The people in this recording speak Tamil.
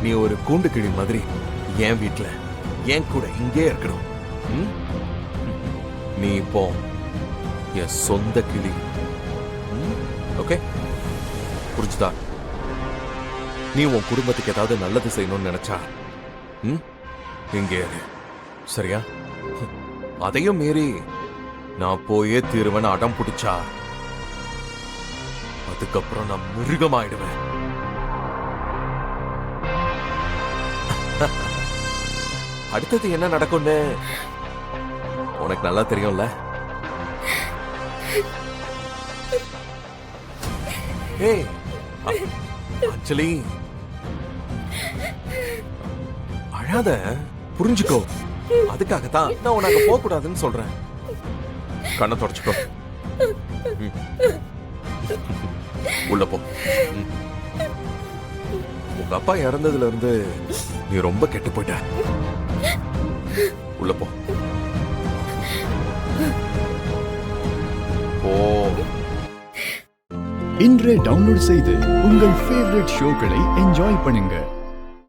நீ ஒரு கூண்டு கிளி மாதிரி என் வீட்டுல என் கூட இங்கே இருக்கணும். ம்? நீ இப்போ என் சொந்த கிளி. ஓகே, புரிஞ்சுதா? நீ உன் குடும்பத்துக்கு ஏதாவது நல்லது செய்யணும்னு நினைச்சா இங்கே இரு, சரியா? அதையும் மீறி நான் போயே தீருவேன் அடம் பிடிச்சா அதுக்கப்புறம் நான் மிருகமாயிடுவேன். அடுத்தது என்ன நடக்கும்னு உனக்கு நல்லா தெரியும்ல. ஏய் ஆக்சுவலி அழாத, புரிஞ்சுக்கோ. அதுக்காகத்தான் நான் உனக்கு போக கூடாதுன்னு சொல்றேன். கண்ணை தொடச்சுக்கோ. உள்ள போ. உங்க அப்பா இறந்ததுல இருந்து நீ ரொம்ப கெட்டு போயிட்ட. உள்ள போ. போ. இன்றே டவுன்லோட் செய்து உங்கள் ஃபேவரட் ஷோக்களை என்ஜாய் பண்ணுங்க.